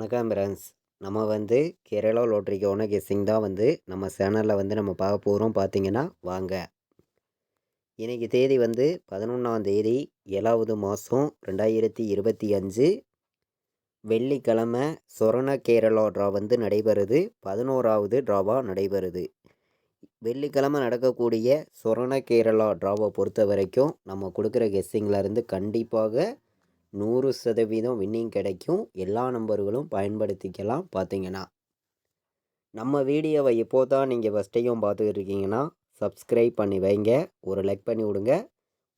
வணக்கம் ஃப்ரெண்ட்ஸ். நம்ம கேரளா லாட்ரிக்கான கெஸ்ஸிங் தான் நம்ம சேனலில் நம்ம பார்க்க போகிறோம். பார்த்தீங்கன்னா வாங்க. இன்றைக்கி தேதி 11ஆம் தேதி 7வது மாதம் 2025 வெள்ளிக்கிழமை. சொரண கேரளா ட்ரா நடைபெறுது. 11வது ட்ராவாக நடைபெறுது. வெள்ளிக்கிழமை நடக்கக்கூடிய சொரண கேரளா ட்ராவை பொறுத்த வரைக்கும் நம்ம கொடுக்குற கெஸ்ஸிங்லேருந்து கண்டிப்பாக 100% வின்னிங் கிடைக்கும். எல்லா நம்பர்களும் பயன்படுத்திக்கலாம். பார்த்தீங்கன்னா நம்ம வீடியோவை இப்போ தான் நீங்கள் ஃபஸ்ட் டைம் பார்த்துக்கிட்டு இருக்கீங்கன்னா சப்ஸ்கிரைப் பண்ணி வைங்க, ஒரு லைக் பண்ணி விடுங்க.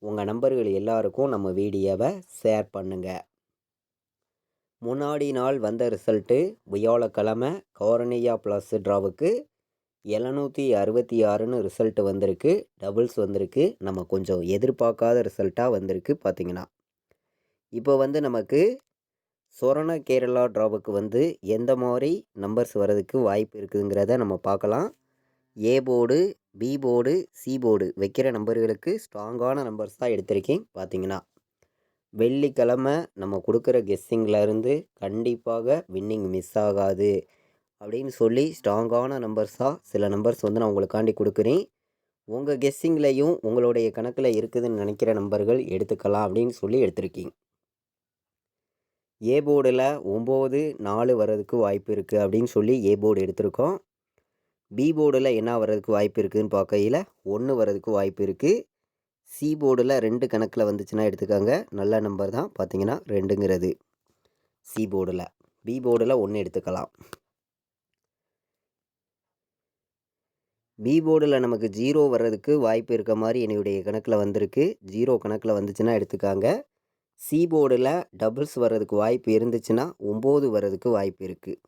உங்கள் நம்பர்கள் எல்லாருக்கும் நம்ம வீடியோவை ஷேர் பண்ணுங்கள். முன்னாடி நாள் வந்த ரிசல்ட்டு வியாழக்கிழமை கார்னியா ப்ளஸ் ட்ராவுக்கு 766ன்னு ரிசல்ட்டு வந்திருக்கு. டபுள்ஸ் வந்திருக்கு. நம்ம கொஞ்சம் எதிர்பார்க்காத ரிசல்ட்டாக வந்திருக்கு. பார்த்தீங்கன்னா இப்போ நமக்கு சொரண கேரளா ட்ராவுக்கு எந்த மாதிரி நம்பர்ஸ் வர்றதுக்கு வாய்ப்பு இருக்குதுங்கிறத நம்ம பார்க்கலாம். A board, B board, C board வைக்கிற நம்பர்களுக்கு ஸ்ட்ராங்கான நம்பர்ஸ் தான் எடுத்திருக்கேன். பார்த்தீங்கன்னா வெள்ளிக்கிழமை நம்ம கொடுக்குற கெஸ்ஸிங்கில் கண்டிப்பாக வின்னிங் மிஸ் ஆகாது அப்படின்னு சொல்லி ஸ்ட்ராங்கான நம்பர்ஸாக சில நம்பர்ஸ் நான் உங்களுக்காண்டி கொடுக்குறேன். உங்கள் கெஸ்ஸிங்லேயும் உங்களுடைய கணக்கில் இருக்குதுன்னு நினைக்கிற நம்பர்கள் எடுத்துக்கலாம் அப்படின்னு சொல்லி எடுத்திருக்கீங்க. ஏ போர்டில் 9, 4 வர்றதுக்கு வாய்ப்பு இருக்குது அப்படின்னு சொல்லி ஏ போர்டு எடுத்திருக்கோம். பி போர்டில் என்ன வர்றதுக்கு வாய்ப்பு இருக்குதுன்னு பார்க்கையில் 1 வர்றதுக்கு வாய்ப்பு இருக்குது. சி போர்டில் 2 கணக்கில் வந்துச்சுன்னா எடுத்துக்காங்க. நல்ல நம்பர் தான். பார்த்தீங்கன்னா 2ங்கிறது சி போர்டில். பி போர்டில் 1 எடுத்துக்கலாம். பி போர்டில் நமக்கு 0 வர்றதுக்கு வாய்ப்பு இருக்க மாதிரி என்னுடைய கணக்கில் வந்திருக்கு. 0 கணக்கில் வந்துச்சுன்னா எடுத்துக்காங்க. சி போர்டில் டபுள்ஸ் வர்றதுக்கு வாய்ப்பு இருந்துச்சுன்னா 9 வர்றதுக்கு வாய்ப்பு இருக்குது.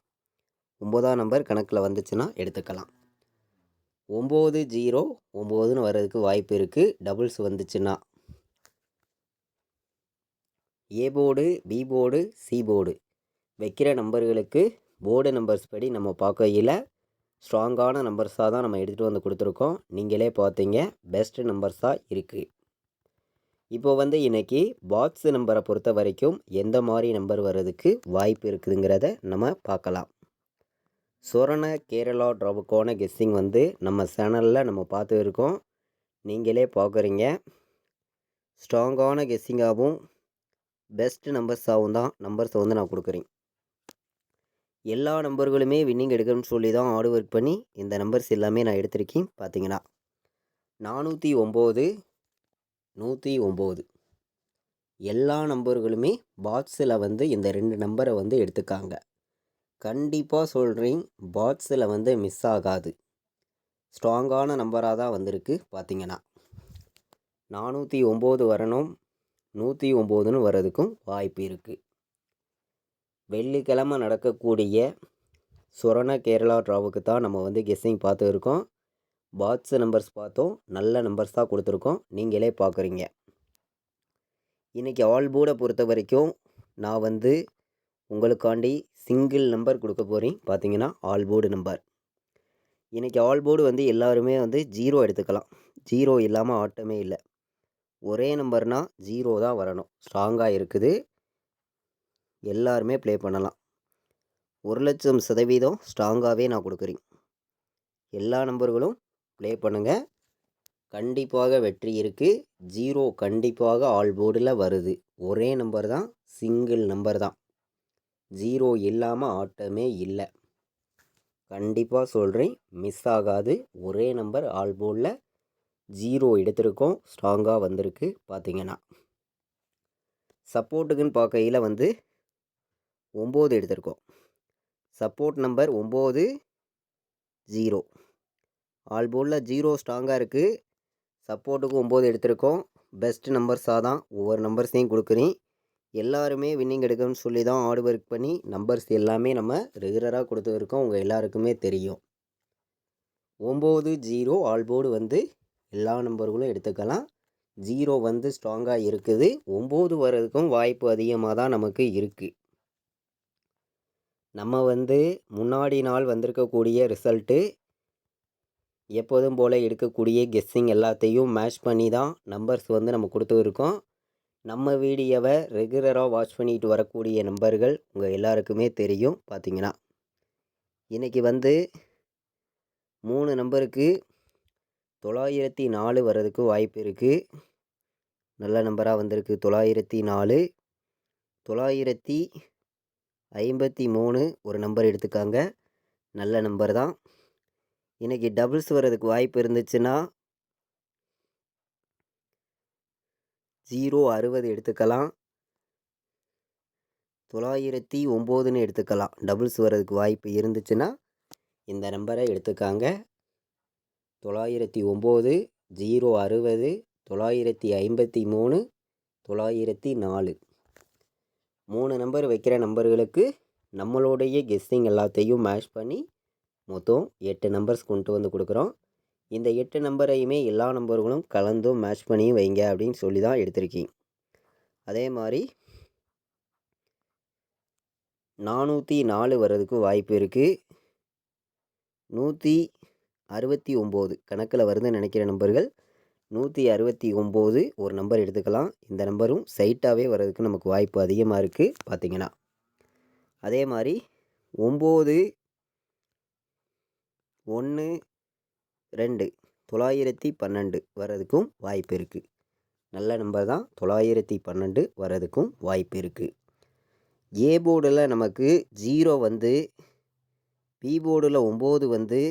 9ஆம் நம்பர் கணக்கில் வந்துச்சுன்னா எடுத்துக்கலாம். 9, 0, 9ன்னு வர்றதுக்கு வாய்ப்பு இருக்குது டபுள்ஸ் வந்துச்சுன்னா. A board, B board, C board வைக்கிற நம்பர்களுக்கு போர்டு நம்பர்ஸ் படி நம்ம பார்க்கையில் ஸ்ட்ராங்கான நம்பர்ஸாக தான் நம்ம எடுத்துகிட்டு கொடுத்துருக்கோம். நீங்களே பார்த்தீங்க பெஸ்ட் நம்பர்ஸாக இருக்குது. இப்போ இன்றைக்கி பாக்ஸ் நம்பரை பொறுத்த வரைக்கும் எந்த மாதிரி நம்பர் வர்றதுக்கு வாய்ப்பு இருக்குதுங்கிறத நம்ம பார்க்கலாம். சொரண கேரளா ட்ராவுக்கான கெஸ்ஸிங் நம்ம சேனலில் நம்ம பார்த்து இருக்கோம். நீங்களே பார்க்குறீங்க. ஸ்ட்ராங்கான கெஸ்ஸிங்காகவும் பெஸ்ட் நம்பர்ஸாகவும் தான் நம்பர்ஸை நான் கொடுக்குறேன். எல்லா நம்பர்களுமே வின்னிங் எடுக்கணும்னு சொல்லி தான் ஹார்ட் ஒர்க் பண்ணி இந்த நம்பர்ஸ் எல்லாமே நான் எடுத்திருக்கேன். பார்த்தீங்கன்னா 409, 109 எல்லா நம்பர்களுமே பாக்ஸில் இந்த 2 நம்பரை எடுத்துக்காங்க. கண்டிப்பாக சொல்கிறேன், பாக்ஸில் மிஸ் ஆகாது. ஸ்ட்ராங்கான நம்பராக தான் வந்திருக்கு. பார்த்தீங்கன்னா 409 வரணும், 109ன்னு வர்றதுக்கும் வாய்ப்பு இருக்குது. வெள்ளிக்கிழமை நடக்கக்கூடிய சொரண கேரளா ட்ராவுக்கு தான் நம்ம கெஸ்ஸிங் பார்த்து இருக்கோம். பாக்ஸ் நம்பர்ஸ் பார்த்தோம். நல்ல நம்பர்ஸ் தான் கொடுத்துருக்கோம். நீங்களே பார்க்குறீங்க. இன்றைக்கி ஆல் போர்டை பொறுத்த வரைக்கும் நான் உங்களுக்காண்டி சிங்கிள் நம்பர் கொடுக்க போகிறேன். பார்த்தீங்கன்னா ஆல் போர்டு நம்பர். இன்றைக்கி ஆல் போர்டு எல்லாருமே 0 எடுத்துக்கலாம். 0 இல்லாமல் ஆட்டமே இல்லை. ஒரே நம்பர்னால் 0 தான் வரணும். ஸ்ட்ராங்காக இருக்குது. எல்லாருமே ப்ளே பண்ணலாம். 1,00,000% ஸ்ட்ராங்காகவே நான் கொடுக்குறேன். எல்லா நம்பர்களும் ப்ளே பண்ணுங்கள். கண்டிப்பாக வெற்றி இருக்குது. 0 கண்டிப்பாக ஆல் போர்டில் வருது. ஒரே நம்பர் தான், சிங்கிள் நம்பர் தான். 0 இல்லாமல் ஆட்டமே இல்லை. கண்டிப்பாக சொல்கிறேன், மிஸ் ஆகாது. ஒரே நம்பர் ஆல் போர்டில் 0 எடுத்திருக்கோம். ஸ்ட்ராங்காக வந்திருக்கு. பார்த்தீங்கன்னா சப்போர்ட்டுக்குன்னு பார்க்கையில் 9 எடுத்திருக்கோம். சப்போர்ட் நம்பர் 9, 0 ஆல் போர்டில் 0 ஸ்ட்ராங்காக இருக்குது. சப்போர்ட்டுக்கு 9 எடுத்திருக்கோம். பெஸ்ட் நம்பர்ஸாக தான் ஒவ்வொரு நம்பர்ஸையும் கொடுக்குறேன். எல்லாருமே வின்னிங் எடுக்கணும்னு சொல்லி தான் ஹார்ட் ஒர்க் பண்ணி நம்பர்ஸ் எல்லாமே நம்ம ரெகுலராக கொடுத்துருக்கோம். உங்கள் எல்லாருக்குமே தெரியும். 9, 0 ஆல் போர்டு எல்லா நம்பர்களும் எடுத்துக்கலாம். 0 ஸ்ட்ராங்காக இருக்குது. 9 வர்றதுக்கும் வாய்ப்பு அதிகமாக தான் நமக்கு இருக்குது. நம்ம முன்னாடி நாள் வந்திருக்கக்கூடிய ரிசல்ட்டு எப்போதும் போல் எடுக்கக்கூடிய கெஸ்ஸிங் எல்லாத்தையும் மேட்ச் பண்ணி தான் நம்பர்ஸ் நம்ம கொடுத்துருக்கோம். நம்ம வீடியோவை ரெகுலராக வாட்ச் பண்ணிட்டு வரக்கூடிய நம்பர்கள் உங்கள் எல்லாருக்குமே தெரியும். பார்த்தீங்கன்னா இன்றைக்கி வந்து 3 நம்பருக்கு 904 வர்றதுக்கு வாய்ப்பு இருக்குது. நல்ல நம்பராக வந்திருக்கு. 904, 953 ஒரு நம்பர் எடுத்துக்காங்க. நல்ல நம்பர் தான். இன்றைக்கி டபுள்ஸ் வர்றதுக்கு வாய்ப்பு இருந்துச்சுன்னா 060 எடுத்துக்கலாம், 909ன்னு எடுத்துக்கலாம். டபுள்ஸ் வர்றதுக்கு வாய்ப்பு இருந்துச்சுன்னா இந்த நம்பரை எடுத்துக்காங்க. 909, 060, 953, 904 3 நம்பர் வைக்கிற நம்பர்களுக்கு நம்மளுடைய கெஸ்ஸிங் எல்லாத்தையும் மேட்ச் பண்ணி மொத்தம் 8 நம்பர்ஸ் கொண்டு வந்து கொடுக்குறோம். இந்த 8 நம்பரையுமே எல்லா நம்பர்களும் கலந்தும் மேட்ச் பண்ணியும் வைங்க அப்படின்னு சொல்லி தான் எடுத்திருக்கீங்க. அதே மாதிரி 404 வர்றதுக்கு வாய்ப்பு இருக்குது. 169 கணக்கில் வருதுன்னு நினைக்கிற நம்பர்கள் 169 ஒரு நம்பர் எடுத்துக்கலாம். இந்த நம்பரும் சைட்டாகவே வர்றதுக்கு நமக்கு வாய்ப்பு அதிகமாக இருக்குது. பார்த்திங்கன்னா அதே மாதிரி 9, 1, 2 912 வர்றதுக்கும் வாய்ப்பு இருக்குது. நல்ல நம்பர் தான். 912 வர்றதுக்கும் வாய்ப்பு இருக்குது. ஏ போர்டில் நமக்கு 0 வந்து, பி போர்டில் 9 வந்து,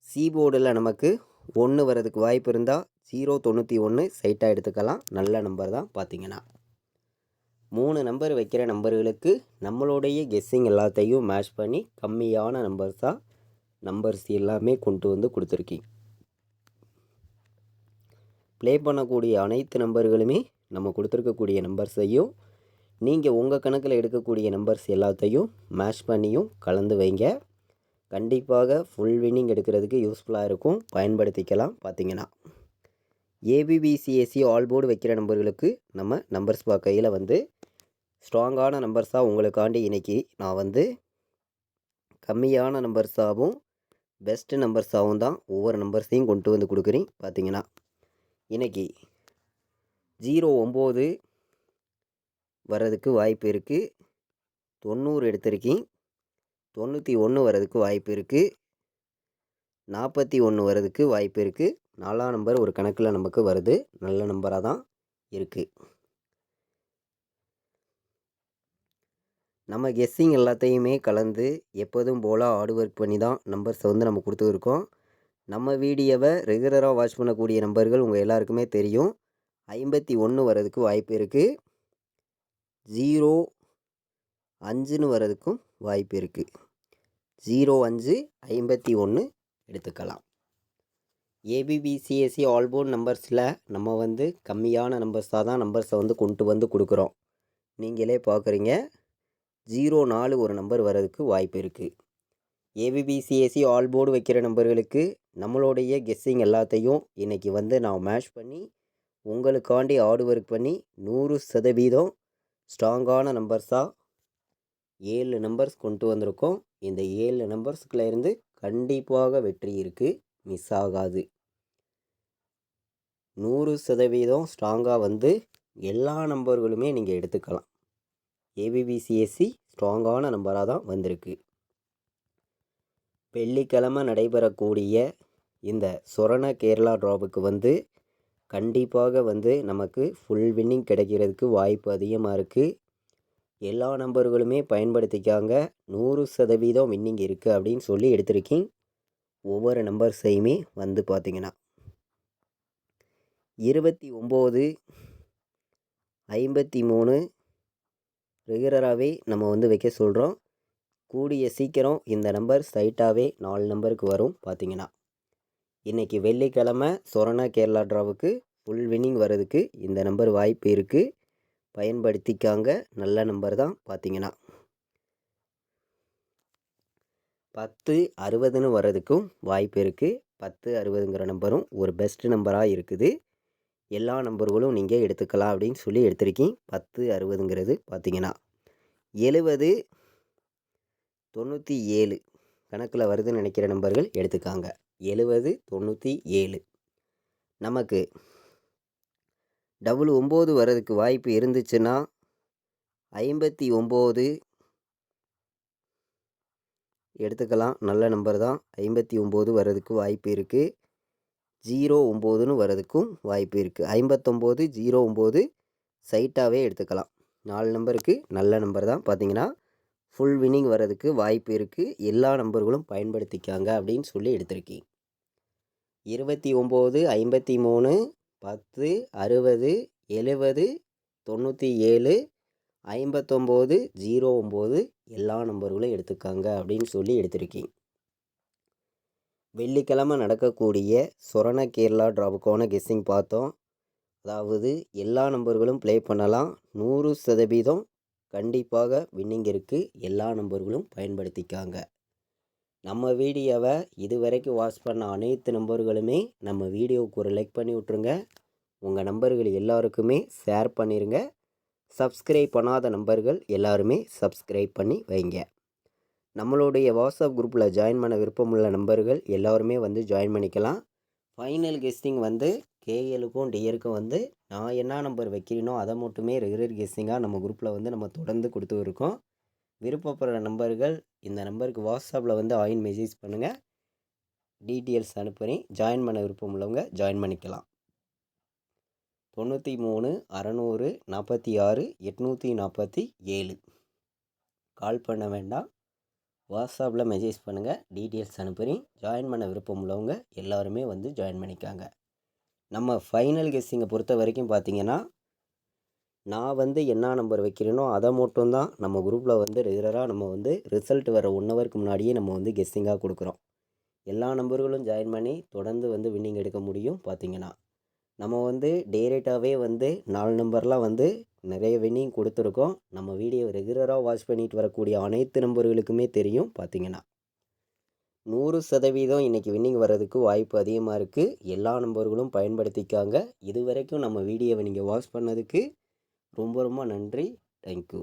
சி போர்டில் நமக்கு 1 வர்றதுக்கு வாய்ப்பு இருந்தால் 091 சைட்டாக எடுத்துக்கலாம். நல்ல நம்பர் தான். பார்த்திங்கன்னா 3 நம்பர் வைக்கிற நம்பர்களுக்கு நம்மளுடைய கெஸ்ஸிங் எல்லாத்தையும் மேட்ச் பண்ணி கம்மியான நம்பர்ஸாக நம்பர்ஸ் எல்லாமே கொண்டு வந்து கொடுத்துருக்கீங்க. ப்ளே பண்ணக்கூடிய அனைத்து நம்பர்களுமே நம்ம கொடுத்துருக்கக்கூடிய நம்பர்ஸையும் நீங்கள் உங்கள் கணக்கில் எடுக்கக்கூடிய நம்பர்ஸ் எல்லாத்தையும் மேட்ச் பண்ணியும் கலந்து வைங்க. கண்டிப்பாக ஃபுல் வின்னிங் எடுக்கிறதுக்கு யூஸ்ஃபுல்லாக இருக்கும். பயன்படுத்திக்கலாம். பார்த்திங்கன்னா ஏபிபிசிஎஸ்சி ஆல் போர்டு வைக்கிற நம்பர்களுக்கு நம்ம நம்பர்ஸ் பார்க்கையில் வந்து ஸ்ட்ராங்கான நம்பர்ஸாக உங்களுக்காண்டி இன்றைக்கி நான் வந்து கம்மியான நம்பர்ஸாகவும் பெஸ்ட்டு நம்பர்ஸாகவும் தான் ஒவ்வொரு நம்பர்ஸையும் கொண்டு வந்து கொடுக்குறேன். பார்த்திங்கன்னா இன்றைக்கி 09 வர்றதுக்கு வாய்ப்பு இருக்குது. 90 எடுத்திருக்கேன். 91 வர்றதுக்கு வாய்ப்பு இருக்குது. 41 வர்றதுக்கு வாய்ப்பு இருக்குது. 4ஆம் நம்பர் ஒரு கணக்கில் நமக்கு வருது. நல்ல நம்பராக தான் இருக்குது. நம்ம கெஸ்ஸிங் எல்லாத்தையுமே கலந்து எப்போதும் போல் ஹார்ட் ஒர்க் பண்ணி தான் நம்பர்ஸை வந்து நம்ம கொடுத்துருக்கோம். நம்ம வீடியோவை ரெகுலராக வாட்ச் பண்ணக்கூடிய நம்பர்கள் உங்கள் எல்லாருக்குமே தெரியும். 51 வர்றதுக்கு வாய்ப்பு இருக்குது. 05ன்னு வர்றதுக்கும் வாய்ப்பு இருக்குது. 05, 51 எடுத்துக்கலாம். ஏபிபிசிஎஸ்சி ஆல் போர்ட் நம்பர்ஸில் நம்ம வந்து கம்மியான நம்பர்ஸாக தான் நம்பர்ஸை வந்து கொண்டு வந்து கொடுக்குறோம். நீங்களே பார்க்குறீங்க. 04 ஒரு நம்பர் வர்றதுக்கு வாய்ப்பு இருக்குது. ஏபிபிசிஎஸ்சி ஆல் போர்டு வைக்கிற நம்பர்களுக்கு நம்மளுடைய கெஸ்ஸிங் எல்லாத்தையும் இன்றைக்கி வந்து நான் மேட்ச் பண்ணி உங்களுக்காண்டி ஹார்ட் ஒர்க் பண்ணி 100% ஸ்ட்ராங்கான நம்பர்ஸாக 7 நம்பர்ஸ் கொண்டு வந்திருக்கோம். இந்த 7 நம்பர்ஸ்குள்ளேருந்து கண்டிப்பாக வெற்றி இருக்குது. மிஸ் ஆகாது. 100% ஸ்ட்ராங்காக வந்து எல்லா நம்பர்களுமே நீங்கள் எடுத்துக்கலாம். ஏபிபிசிஎஸ்சி ஸ்ட்ராங்கான நம்பராக தான் வந்திருக்கு. வெள்ளிக்கிழமை நடைபெறக்கூடிய இந்த சொரண கேரளா ட்ராப்புக்கு வந்து கண்டிப்பாக வந்து நமக்கு ஃபுல் வின்னிங் கிடைக்கிறதுக்கு வாய்ப்பு அதிகமாக இருக்குது. எல்லா நம்பர்களுமே பயன்படுத்திக்காங்க. 100% வின்னிங் இருக்குது அப்படின்னு சொல்லி எடுத்திருக்கேன். ஒவ்வொரு நம்பர்ஸையுமே வந்து பார்த்திங்கன்னா 29, 53 ரெகுலராகவே நம்ம வந்து வைக்க சொல்கிறோம். கூடிய சீக்கிரம் இந்த நம்பர் சைட்டாகவே 4 நம்பருக்கு வரும். பார்த்திங்கன்னா இன்றைக்கி வெள்ளிக்கிழமை சொரண கேரளா ட்ராவுக்கு ஃபுல் வின்னிங் வர்றதுக்கு இந்த நம்பர் வாய்ப்பு இருக்குது. பயன்படுத்திக்காங்க. நல்ல நம்பர் தான். பார்த்திங்கன்னா 1060ன்னு வர்றதுக்கும் வாய்ப்பு இருக்குது. 1060ங்கிற நம்பரும் ஒரு பெஸ்ட் நம்பராக இருக்குது. எல்லா நம்பர்களும் நீங்கள் எடுத்துக்கலாம் அப்படின்னு சொல்லி எடுத்திருக்கேன். 1060ங்கிறது பார்த்திங்கன்னா 70, 97 கணக்கில் வருதுன்னு நினைக்கிற நம்பர்கள் எடுத்துக்காங்க. 70, 97 நமக்கு டபுள் 9 வர்றதுக்கு வாய்ப்பு இருந்துச்சுன்னா 59 எடுத்துக்கலாம். நல்ல நம்பர் தான். 59 வர்றதுக்கு வாய்ப்பு இருக்குது. 09ன்னு வர்றதுக்கும் வாய்ப்பு இருக்குது. 59 09 சைட்டாகவே எடுத்துக்கலாம். 4 நம்பருக்கு நல்ல நம்பர் தான். பார்த்தீங்கன்னா ஃபுல் வின்னிங் வர்றதுக்கு வாய்ப்பு இருக்குது. எல்லா நம்பர்களும் பயன்படுத்திக்காங்க அப்படின்னு சொல்லி எடுத்திருக்கேன். 29 53 10 60 70 97 59 09 எல்லா நம்பர்களும் எடுத்துக்காங்க அப்படின்னு சொல்லி எடுத்திருக்கேன். வெள்ளிக்கிழமை நடக்கக்கூடிய சொரண கேரளா டிராவுக்கான கெஸ்ஸிங் பார்த்தோம். அதாவது எல்லா நம்பர்களும் ப்ளே பண்ணலாம். 100% கண்டிப்பாக வின்னிங் இருக்குது. எல்லா நம்பர்களும் பயன்படுத்திக்காங்க. நம்ம வீடியோவை இதுவரைக்கும் வாட்ச் பண்ண அனைத்து நம்பர்களுமே நம்ம வீடியோவுக்கு ஒரு லைக் பண்ணி விட்ருங்க. உங்கள் நம்பர்கள் எல்லாருக்குமே ஷேர் பண்ணிடுங்க. சப்ஸ்கிரைப் பண்ணாத நம்பர்கள் எல்லாருமே சப்ஸ்கிரைப் பண்ணி வைங்க. நம்மளுடைய வாட்ஸ்அப் குரூப்பில் ஜாயின் பண்ண விருப்பமுள்ள நம்பர்கள் எல்லாருமே வந்து ஜாயின் பண்ணிக்கலாம். ஃபைனல் கெஸ்டிங் வந்து கேஎலுக்கும் டிஎருக்கும் வந்து நான் என்ன நம்பர் வைக்கிறேனோ அதை மட்டுமே ரெகுலர் கெஸ்டிங்காக நம்ம குரூப்பில் வந்து நம்ம தொடர்ந்து கொடுத்து இருக்கோம். விருப்பப்படுற நம்பர்கள் இந்த நம்பருக்கு வாட்ஸ்அப்பில் வந்து ஆயின் மெசேஜ் பண்ணுங்கள். டீட்டெயில்ஸ் அனுப்புகிறேன். ஜாயின் பண்ண விருப்பம் உள்ளவங்க ஜாயின் பண்ணிக்கலாம். 93 600 46 847 கால் பண்ண வேண்டாம். வாட்ஸ்அப்பில் மெசேஜ் பண்ணுங்கள். டீட்டெயில்ஸ் அனுப்புகிறேன். ஜாயின் பண்ண விருப்பம் உள்ளவங்க எல்லாருமே வந்து ஜாயின் பண்ணிக்காங்க. நம்ம ஃபைனல் கெஸ்ஸிங்கை பொறுத்த வரைக்கும் பார்த்திங்கன்னா நான் வந்து என்ன நம்பர் வைக்கிறேனோ அதை மட்டும்தான் நம்ம குரூப்பில் வந்து ரெகுலராக நம்ம வந்து ரிசல்ட் வர 1 ஹவருக்கு முன்னாடியே நம்ம வந்து கெஸ்ஸிங்காக கொடுக்குறோம். எல்லா நம்பர்களும் ஜாயின் பண்ணி தொடர்ந்து வந்து வின்னிங் எடுக்க முடியும். பார்த்திங்கன்னா நம்ம வந்து டேரெக்டாகவே வந்து 4 நம்பர்லாம் வந்து நிறைய வின்னிங் கொடுத்துருக்கோம். நம்ம வீடியோ ரெகுலராக வாட்ச் பண்ணிட்டு வரக்கூடிய அனைத்து நம்பர்களுக்குமே தெரியும். பார்த்திங்கன்னா 100% இன்றைக்கி வின்னிங் வர்றதுக்கு வாய்ப்பு அதிகமாக இருக்குது. எல்லா நம்பர்களும் பயன்படுத்திக்காங்க. இது வரைக்கும் நம்ம வீடியோவை நீங்கள் வாட்ச் பண்ணதுக்கு ரொம்ப ரொம்ப நன்றி. தேங்க்யூ.